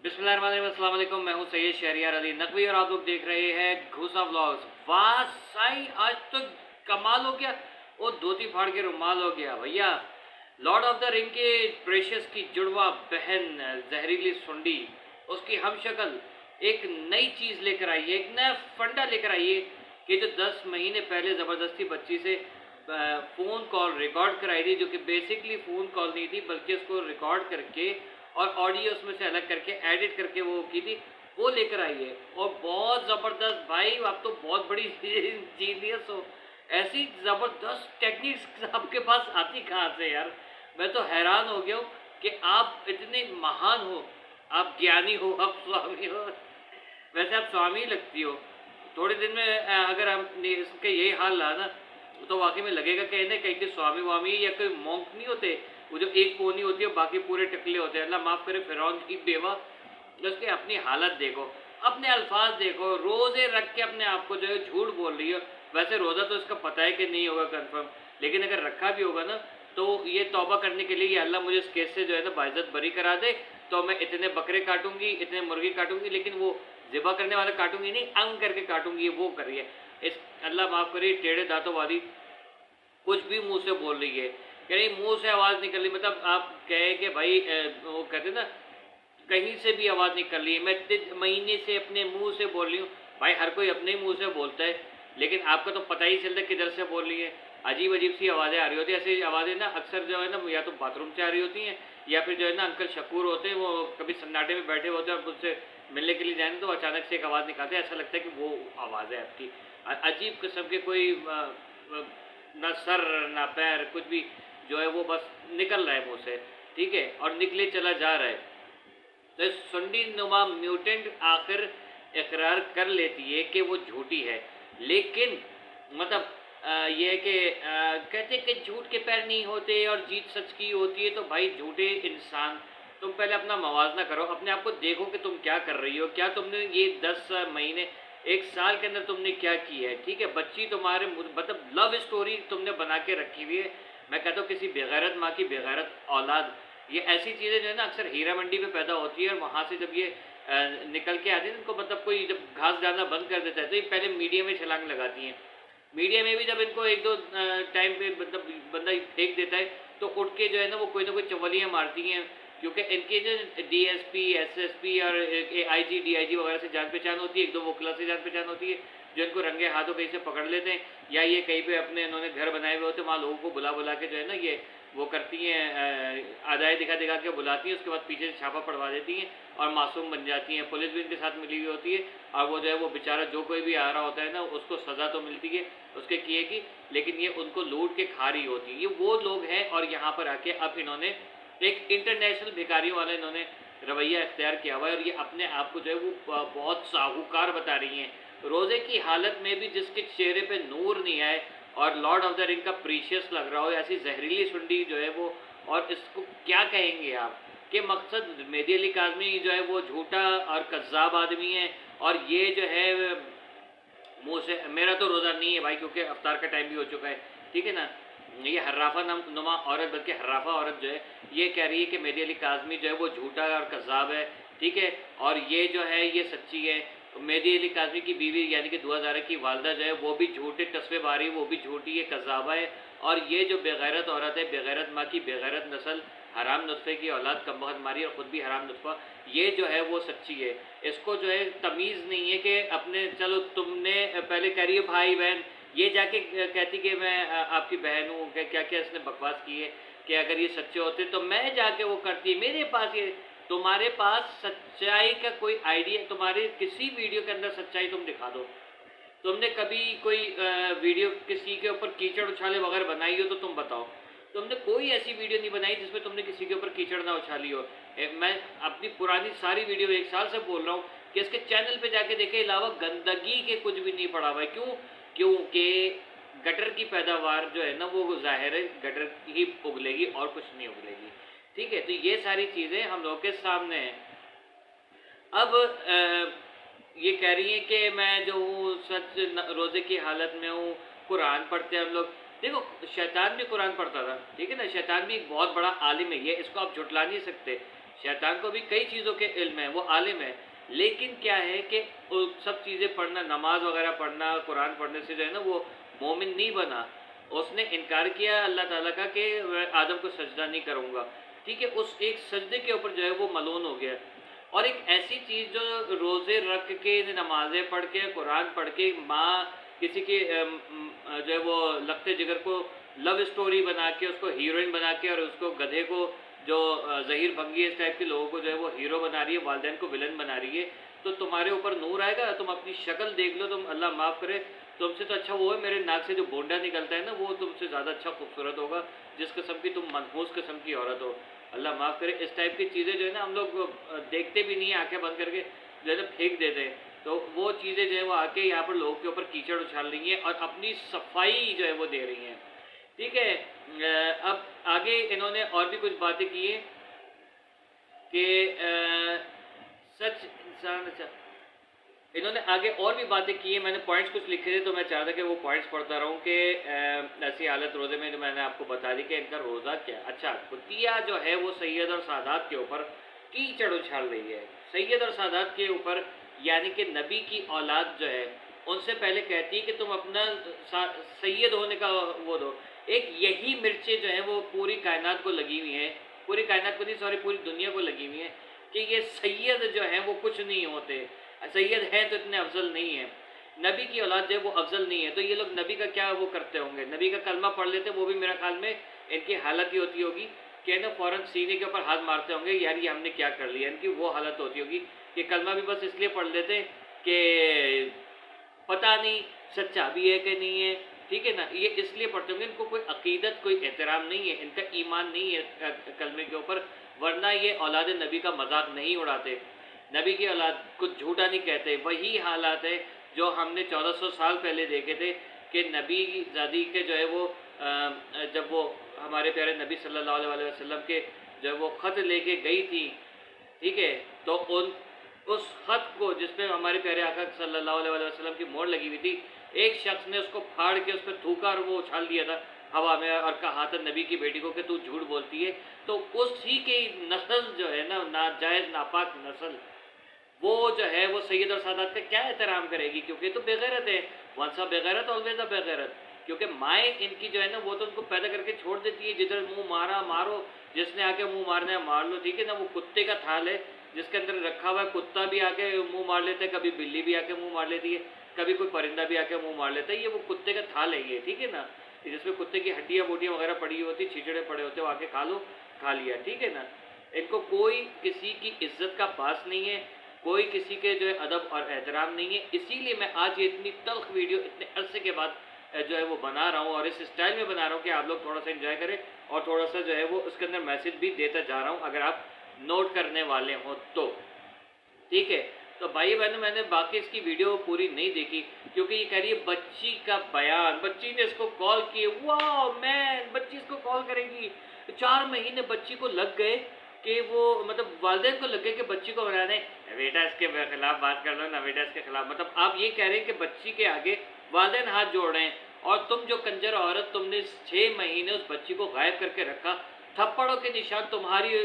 अस्सलाम वालेकुम। मैं हूं सैयद शहरियार अली नकवी और आप लोग देख रहे हैं घूसा व्लॉग्स। वाह साई, आज तो कमाल हो गया। वो धोती फाड़ के रुमाल हो गया भैया। लॉर्ड ऑफ द रिंग के प्रेशियस की जुड़वा बहन जहरीली सुंडी, उसकी हम शक्ल एक नई चीज़ लेकर आई है, एक नया फंडा लेकर आई है कि जो 10 महीने पहले ज़बरदस्ती बच्ची से फ़ोन कॉल रिकॉर्ड कराई थी, जो कि बेसिकली फ़ोन कॉल नहीं थी बल्कि उसको रिकॉर्ड करके और ऑडियो उसमें से अलग करके एडिट करके वो की थी, वो लेकर आई है। और बहुत ज़बरदस्त भाई, आप तो बहुत बड़ी जीनियस हो। ऐसी ज़बरदस्त टेक्निक्स आपके पास आती कहाँ से यार? मैं तो हैरान हो गया हूँ कि आप इतने महान हो, आप ज्ञानी हो, आप स्वामी हो। वैसे आप स्वामी लगती हो। थोड़े दिन में अगर हम इसके यही हाल रहा ना, तो वाकई में लगेगा कि इन्हें कहीं के स्वामी वामी या कोई मॉन्क नहीं होते, वो जो एक पोनी होती है बाकी पूरे टकले होते हैं। अल्लाह माफ़ करे फिरौन की बेवा, उसकी अपनी हालत देखो, अपने अल्फाज देखो, रोज़े रख के अपने आप को जो है झूठ बोल रही हो। वैसे रोज़ा तो इसका पता है कि नहीं होगा कन्फर्म, लेकिन अगर रखा भी होगा ना, तो ये तौबा करने के लिए कि अल्लाह मुझे इस केस से जो है ना बाइज़्ज़त बरी करा दे, तो मैं इतने बकरे काटूंगी, इतने मुर्गी काटूंगी, लेकिन वो ज़िबा करने वाला काटूंगी नहीं, अंग करके काटूंगी, वो करिए। इस अल्लाह माफ़ करिए टेढ़े दांतों वाली कुछ भी मुंह से बोल रही है, कह रही मुंह से आवाज़ निकल रही, मतलब आप कहे कि भाई वो कहते ना, कहीं से भी आवाज़ निकल रही है। मैं 3 महीने से अपने मुंह से बोल रही हूँ। भाई हर कोई अपने ही मुंह से बोलता है, लेकिन आपका तो पता ही चलता है किधर से बोल रही है। अजीब अजीब सी आवाज़ें आ रही होती है। ऐसी आवाज़ें ना अक्सर जो है ना या तो बाथरूम से आ रही होती हैं, या फिर जो है ना अंकल शकूर होते हैं, वो कभी सन्नाटे में बैठे होते हैं और मुझसे मिलने के लिए जाए तो अचानक से एक आवाज़ निकालते हैं, ऐसा लगता है कि वो आवाज़ है आपकी। अजीब किस्म के कोई ना सर ना पैर, कुछ भी जो है वो बस निकल रहा है मुँह से, ठीक है, और निकले चला जा रहा है। तो इस सुंडी नुमा म्यूटेंट आखिर इकरार कर लेती है कि वो झूठी है, लेकिन मतलब ये है कि कहते कि झूठ के पैर नहीं होते और जीत सच की होती है। तो भाई झूठे इंसान, तुम पहले अपना मवाजना करो, अपने आप को देखो कि तुम क्या कर रही हो, क्या तुमने ये 10 महीने 1 साल के अंदर तुमने क्या किया है। ठीक है, बच्ची तुम्हारे मतलब लव स्टोरी तुमने बना के रखी हुई है। मैं कहता हूँ किसी बेगैरत माँ की बेगैरत औलाद, ये ऐसी चीज़ें जो है ना अक्सर हीरा मंडी में पैदा होती है, और वहाँ से जब ये निकल के आती है इनको, मतलब कोई जब घास डालना बंद कर देता है तो ये पहले मीडिया में छलांग लगाती हैं। मीडिया में भी जब इनको एक दो टाइम पे मतलब बंदा फेंक देता है, तो उठ के जो है ना वो कोई ना कोई चवलियाँ मारती हैं, क्योंकि इनके जो डीएसपी एसएसपी और आईजी डीआईजी वगैरह से जान पहचान होती है, एक दो वोकला से जान पहचान होती है, जो इनको रंगे हाथों कहीं से पकड़ लेते हैं, या ये कहीं पे अपने इन्होंने घर बनाए हुए होते हैं, वहाँ लोगों को बुला बुला के जो है ना ये वो करती हैं, आदाय दिखा दिखा के बुलाती हैं, उसके बाद पीछे से छापा पड़वा देती हैं और मासूम बन जाती हैं। पुलिस भी इनके साथ मिली हुई होती है, और वो जो है वो बेचारा जो कोई भी आ रहा होता है ना उसको सज़ा तो मिलती है उसके किए की, लेकिन ये उनको लूट के खा रही होती है। ये वो लोग हैं, और यहाँ पर आके अब इन्होंने एक इंटरनेशनल भिखारियों वाला इन्होंने रवैया इख्तियार किया हुआ है, और ये अपने आप को जो है वो बहुत साहूकार बता रही हैं। रोज़े की हालत में भी जिसके चेहरे पे नूर नहीं आए और लॉर्ड ऑफ द रिंग का प्रीशियस लग रहा हो, ऐसी जहरीली सुंडी जो है वो, और इसको क्या कहेंगे आप कि मकसद मेहदी अली काज़मी जो है वो झूठा और कज़्ज़ाब आदमी है, और ये जो है मुँह से, मेरा तो रोज़ा नहीं है भाई क्योंकि अफ्तार का टाइम भी हो चुका है, ठीक है ना। ये हर्राफा नुमा औरत, बल्कि हर्राफा औरत जो है ये कह रही है कि मेहदी अली काज़मी जो है वो झूठा और कज़्ज़ाब है, ठीक है, और ये जो है ये सच्ची है। मेहदी अली काज़मी की बीवी यानी कि 2000 की वालदा जो है वो भी झूठे तस्वे बारी, वो भी झूठी है, कज़्ज़ाबा है। और ये जो बेगैरत औरत है, बेगैरत माँ की बेगैरत नस्ल, हराम नुस्खे की औलाद, कमबख्त मारी और ख़ुद भी हराम नुस्खा, ये जो है वो सच्ची है। इसको जो है तमीज़ नहीं है कि अपने, चलो तुमने पहले कह रही है भाई बहन, ये जाके कहती कि मैं आपकी बहन हूँ, क्या क्या इसने बकवास की है कि अगर ये सच्चे होते तो मैं जाके वो करती। मेरे पास ये, तुम्हारे पास सच्चाई का कोई आइडिया, तुम्हारे किसी वीडियो के अंदर सच्चाई तुम दिखा दो। तुमने कभी कोई वीडियो किसी के ऊपर कीचड़ उछाले वगैरह बनाई हो तो तुम बताओ। तुमने कोई ऐसी वीडियो नहीं बनाई जिसमें तुमने किसी के ऊपर कीचड़ ना उछाली हो। मैं अपनी पुरानी सारी वीडियो 1 साल से बोल रहा हूँ कि इसके चैनल पे जाके देखे, अलावा गंदगी के कुछ भी नहीं पड़ा हुआ है। क्यों? क्योंकि गटर की पैदावार जो है ना वो ज़ाहिर है गटर ही उगलेगी और कुछ नहीं उगलेगी, ठीक है। तो ये सारी चीज़ें हम लोग के सामने हैं। अब ये कह रही है कि मैं जो हूँ सच रोज़े की हालत में हूँ, कुरान पढ़ते हैं हम लोग। देखो शैतान भी कुरान पढ़ता था, ठीक है ना, शैतान भी एक बहुत बड़ा आलिम है, ये इसको आप झुटला नहीं सकते। शैतान को भी कई चीज़ों के इल्म है, वो आलिम है, लेकिन क्या है कि वो सब चीज़ें पढ़ना, नमाज वगैरह पढ़ना, कुरान पढ़ने से जो है ना वो मोमिन नहीं बना। उसने इनकार किया अल्लाह ताला का कि मैं आदम को सजदा नहीं करूँगा, ठीक है। उस एक सजदे के ऊपर जो है वो मलून हो गया। और एक ऐसी चीज़ जो रोज़े रख के, नमाज़ें पढ़ के, कुरान पढ़ के, माँ किसी के जो है वो लगते जिगर को लव स्टोरी बना के, उसको हीरोइन बना के, और उसको गधे को जो ज़हीर भंगी इस टाइप के लोगों को जो है वो हीरो बना रही है, वालिदैन को विलन बना रही है, तो तुम्हारे ऊपर नूर आएगा? तुम अपनी शक्ल देख लो, तुम अल्लाह माफ़ करे, तुमसे तो अच्छा वो है, मेरे नाक से जो बोंडा निकलता है ना, वो तुमसे ज़्यादा अच्छा खूबसूरत होगा, जिस किस्म की तुम मनहूस किस्म की औरत हो। अल्लाह माफ़ करे, इस टाइप की चीज़ें जो है ना हम लोग देखते भी नहीं है, आंखें बंद करके जो है ना फेंक देते हैं। तो वो चीज़ें जो है वो आके यहाँ पर लोगों के ऊपर कीचड़ उछाल रही हैं और अपनी सफाई जो है वो दे रही हैं, ठीक है। अब आगे इन्होंने और भी कुछ बातें की हैं कि सच इंसान, अच्छा, इन्होंने आगे और भी बातें की हैं। मैंने पॉइंट्स कुछ लिखे थे तो मैं चाहता कि वो पॉइंट्स पढ़ता रहूं कि ऐसी हालत रोज़े में, जो मैंने आपको बता दी कि इनका रोज़ा क्या। अच्छा, कुतिया जो है वो सैयद और सादात के ऊपर कीचड़ उछाल रही है। सैयद और सादात के ऊपर, यानी कि नबी की औलाद जो है, उनसे पहले कहती है कि तुम अपना सैयद होने का वो दो। एक यही मिर्चें जो है वो पूरी कायनात को लगी हुई हैं, पूरी कायनात को नहीं, सॉरी, पूरी दुनिया को लगी हुई हैं कि ये सैयद जो है वो कुछ नहीं होते, सैयद हैं तो इतने अफजल नहीं है, नबी की औलाद जो है वो अफजल नहीं है। तो ये लोग नबी का क्या वो करते होंगे, नबी का कलमा पढ़ लेते, वो भी मेरा ख्याल में इनकी हालत ही होती होगी कि ना फ़ौरन सीने के ऊपर हाथ मारते होंगे, यार ये हमने क्या कर लिया। इनकी वो हालत होती होगी कि कलमा भी बस इसलिए पढ़ लेते कि पता नहीं सच्चा भी है कि नहीं है, ठीक है ना, ये इसलिए पढ़ते होंगे। इनको कोई अकीदत, कोई एहतराम नहीं है, इनका ईमान नहीं है कलमे के ऊपर, वरना ये औलाद नबी का मजाक नहीं उड़ाते, नबी की औलाद कुछ झूठा नहीं कहते। वही हालात है जो हमने 1400 साल पहले देखे थे कि नबी ज़ादी के जो है वो जब वो हमारे प्यारे नबी सल्लल्लाहु अलैहि वसल्लम के जो है वो ख़त लेके गई थी, ठीक है, तो उस ख़त को जिसपे हमारे प्यारे आका सल्लल्लाहु अलैहि वसल्लम की मोहर लगी हुई थी, एक शख्स ने उसको फाड़ के उस पर थूका और वो उछाल दिया था हवा में और कहा था नबी की बेटी को कि तू झूठ बोलती है। तो उसी की नस्ल जो है ना, नाजायज़ नापाक नस्ल, वो जो है वो सैयद और सादात का क्या एहतराम करेगी, क्योंकि तो बेगैरत है। वंस अ बेगैरत ऑलवेज अ बेगैरत, क्योंकि माएँ इनकी जो है ना वो तो उनको पैदा करके छोड़ देती है, जिधर मुंह मारा मारो, जिसने आके मुंह मारना है मार लो, ठीक है ना। वो कुत्ते का थाल है जिसके अंदर रखा हुआ है, कुत्ता भी आके मुंह मार लेता है, कभी बिल्ली भी आके मुंह मार लेती है, कभी कोई परिंदा भी आके मुंह मार लेता है। ये वो कुत्ते का थाल है ये, ठीक है ना, जिसमें कुत्ते की हड्डियाँ बोटियाँ वगैरह पड़ी होती, छिचड़े पड़े होते, वो आके खा लो, खा लिया, ठीक है ना। इनको कोई किसी की इज्जत का पास नहीं है, कोई किसी के जो है अदब और एहतराम नहीं है। इसीलिए मैं आज ये इतनी तल्ख वीडियो इतने अरसे के बाद जो है वो बना रहा हूँ, और इस स्टाइल में बना रहा हूँ कि आप लोग थोड़ा सा एंजॉय करें, और थोड़ा सा जो है वो उसके अंदर मैसेज भी देता जा रहा हूँ, अगर आप नोट करने वाले हो तो, ठीक है। तो भाई बहनों, मैंने बाकी इसकी वीडियो पूरी नहीं देखी, क्योंकि ये कह रही है बच्ची का बयान, बच्ची ने इसको कॉल किए, वाह मैन, बच्ची इसको कॉल करेगी। 4 महीने बच्ची को लग गए कि वो, मतलब वालिदैन को लग गए कि बच्ची को बनाने, बेटा इसके खिलाफ बात कर लो ना, बेटा इसके खिलाफ, मतलब आप ये कह रहे हैं कि बच्ची के आगे वालिदैन हाथ जोड़ रहे हैं, और तुम जो कंजर औरत, तुमने 6 महीने उस बच्ची को गायब करके रखा, थप्पड़ों के निशान तुम्हारी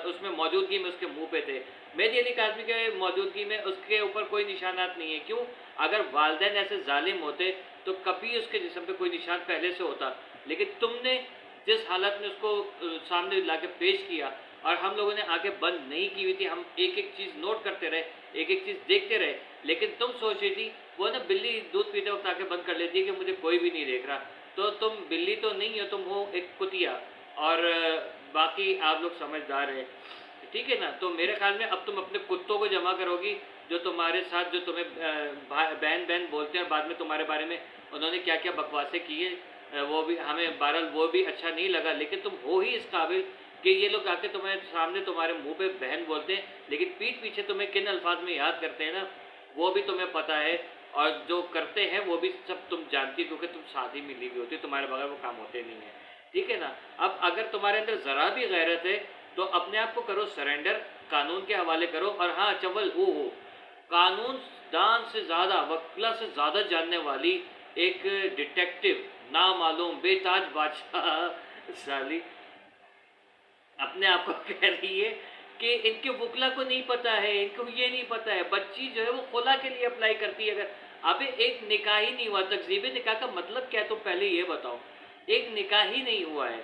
उसमें मौजूदगी में उसके मुंह पे थे, मेहदी अली काज़मी के मौजूदगी में उसके ऊपर कोई निशानात नहीं है। क्यों? अगर वालिदैन ऐसे जालिम होते तो कभी उसके जिस्म पे कोई निशान पहले से होता, लेकिन तुमने जिस हालत में उसको सामने ला के पेश किया, और हम लोगों ने आगे बंद नहीं की हुई थी, हम एक एक चीज़ नोट करते रहे, एक एक चीज़ देखते रहे, लेकिन तुम सोच रही थी, वो ना बिल्ली दूध पीते वक्त आके बंद कर लेती है कि मुझे कोई भी नहीं देख रहा, तो तुम बिल्ली तो नहीं हो, तुम हो एक कुतिया, और बाकी आप लोग समझदार हैं, ठीक है ना। तो मेरे ख्याल में अब तुम अपने कुत्तों को जमा करोगी, जो तुम्हारे साथ, जो तुम्हें बहन बहन बोलते हैं, और बाद में तुम्हारे बारे में उन्होंने क्या क्या बकवासें की है, वो भी हमें बहरहाल वो भी अच्छा नहीं लगा, लेकिन तुम हो ही इस काबिल कि ये लोग आके तुम्हारे सामने तुम्हारे मुंह पे बहन बोलते हैं, लेकिन पीठ पीछे तुम्हें किन अल्फाज में याद करते हैं ना, वो भी तुम्हें पता है, और जो करते हैं वो भी सब तुम जानती, क्योंकि तुम शादी मिली हुई होती, तुम्हारे बगैर वो काम होते नहीं है, ठीक है ना। अब अगर तुम्हारे अंदर ज़रा भी गैरत है तो अपने आप को करो सरेंडर, कानून के हवाले करो। और हाँ, चवल वो हो, कानून दान से ज़्यादा, वकला से ज़्यादा जानने वाली एक डिटेक्टिव, नामालूम बेताज बादशाह साली, अपने आप को कह रही है कि इनके वकला को नहीं पता है, इनको ये नहीं पता है। बच्ची जो है वो खुला के लिए अप्लाई करती है। अगर अबे एक निकाह ही नहीं हुआ, तकजीब निकाह का मतलब क्या है तुम पहले ये बताओ। एक निकाह ही नहीं हुआ है,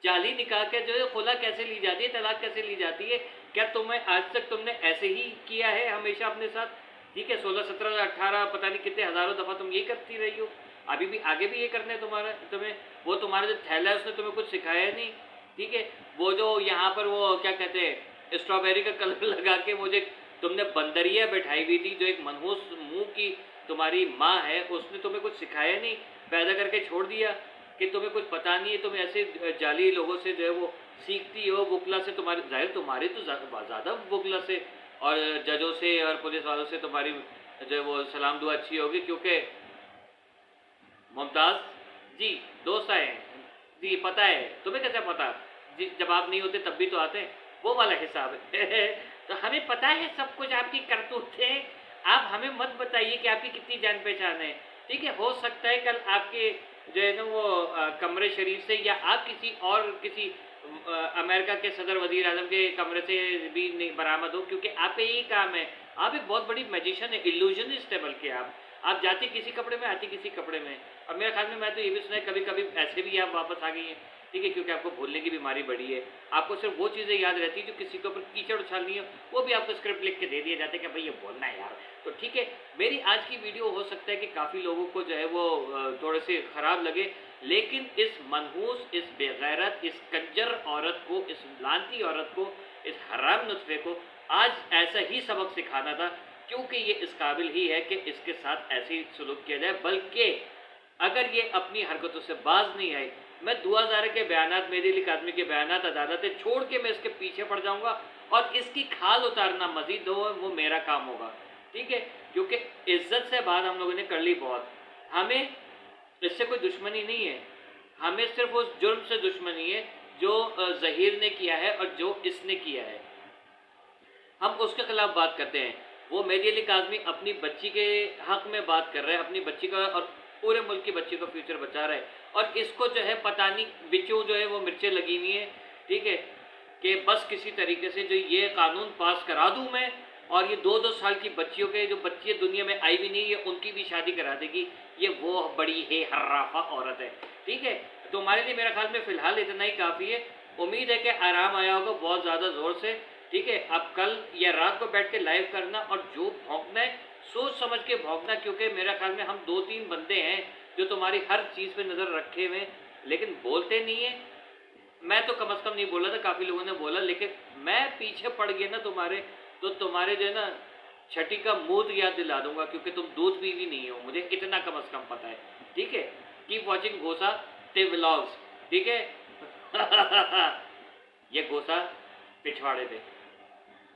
जाली निकाह के जो है खुला कैसे ली जाती है, तलाक कैसे ली जाती है? क्या तुम्हें आज तक तुमने ऐसे ही किया है हमेशा अपने साथ? ठीक है, 16, 17, 18 पता नहीं कितने हज़ारों दफ़ा तुम ये करती रही हो, अभी भी आगे भी ये करना है तुम्हारा तुम्हें। वो तुम्हारा जो थैला है उसने तुम्हें कुछ सिखाया नहीं। ठीक है, वो जो यहाँ पर वो क्या कहते हैं स्ट्रॉबेरी का कलर लगा के वो जो तुमने बंदरिया बैठाई हुई थी, जो एक मनहूस मुंह की तुम्हारी माँ है, उसने तुम्हें कुछ सिखाया नहीं, पैदा करके छोड़ दिया कि तुम्हें कुछ पता नहीं है। तुम ऐसे जाली लोगों से जो है वो सीखती हो, बुकला से तुम्हारे जाहिर तुम्हारी तो ज़्यादा बुकला से और जजों से और पुलिस वालों से तुम्हारी जो है वो सलाम दुआ अच्छी होगी, क्योंकि मुमताज़ जी दोस्त आए हैं जी, पता है तुम्हें कैसे पता जी, जब आप नहीं होते तब भी तो आते हैं, वो वाला हिसाब है। तो हमें पता है सब कुछ आपकी करतूतें, आप हमें मत बताइए कि आपकी कितनी जान पहचान है। ठीक है, हो सकता है कल आपके जो है ना वो कमरे शरीफ से या आप किसी और किसी अमेरिका के सदर वजीर आजम के कमरे से भी नहीं बरामद हो, क्योंकि आप पे यही काम है। आप एक बहुत बड़ी मैजिशियन है, इल्यूजनिस्ट है बल्कि आप जाती किसी कपड़े में आती किसी कपड़े में। और मेरे ख्याल में मैं तो ये भी सुना है कभी कभी ऐसे भी आप वापस आ गई हैं। ठीक है, क्योंकि आपको भूलने की बीमारी बढ़ी है, आपको सिर्फ वो चीज़ें याद रहती है जो किसी के ऊपर कीचड़ उछालनी है, वो भी आपको स्क्रिप्ट लिख के दे दिए जाते हैं कि भाई ये बोलना है यार। तो ठीक है, मेरी आज की वीडियो हो सकता है कि काफ़ी लोगों को जो है वो थोड़े से ख़राब लगे, लेकिन इस मनहूस, इस बेगैरत, इस कंजर औरत को, इस लानती औरत को, इस हराम नुतफ़े को आज ऐसा ही सबक सिखाना था, क्योंकि ये इस काबिल ही है कि इसके साथ ऐसे ही सलूक किया जाए। बल्कि अगर ये अपनी हरकतों से बाज नहीं आई, मैं दुआ ज़ारे के बयानात, मेरे लिए आदमी के बयानात, अदालतें छोड़ के मैं इसके पीछे पड़ जाऊंगा और इसकी खाल उतारना मजीद हो वो मेरा काम होगा। ठीक है, क्योंकि इज्जत से बात हम लोगों ने कर ली बहुत, हमें इससे कोई दुश्मनी नहीं है, हमें सिर्फ उस जुर्म से दुश्मनी है जो ज़हीर ने किया है और जो इसने किया है, हम उसके खिलाफ बात करते हैं। वो मेहदी अली काज़मी अपनी बच्ची के हक़ में बात कर रहे हैं, अपनी बच्ची का और पूरे मुल्क की बच्ची का फ्यूचर बचा रहे हैं, और इसको जो है पता नहीं बिचू जो है वो मिर्चें लगी हुई हैं। ठीक है, कि बस किसी तरीके से जो ये कानून पास करा दूँ मैं, और ये 2-2 साल की बच्चियों के जो बच्ची दुनिया में आई भी नहीं है उनकी भी शादी करा देगी। ये वो बड़ी है हर्राफा औरत है। ठीक है, तुम्हारे लिए मेरा ख्याल में फ़िलहाल इतना ही काफ़ी है। उम्मीद है कि आराम आया होगा बहुत ज़्यादा ज़ोर से। ठीक है, अब कल या रात को बैठ के लाइव करना, और जो भौंकना है सोच समझ के भौंकना, क्योंकि मेरा ख्याल में हम 2-3 बंदे हैं जो तुम्हारी हर चीज़ पे नज़र रखे हुए लेकिन बोलते नहीं है। मैं तो कम से कम नहीं बोला था, काफ़ी लोगों ने बोला, लेकिन मैं पीछे पड़ गया ना तुम्हारे, तो तुम्हारे जो है ना छठी का मूड याद दिला दूंगा, क्योंकि तुम दूध पीवी नहीं हो, मुझे इतना कम से कम पता है। ठीक है, कीप वॉचिंग घोसा ते व्लॉग्स। ठीक है। ये घोसा पिछवाड़े पे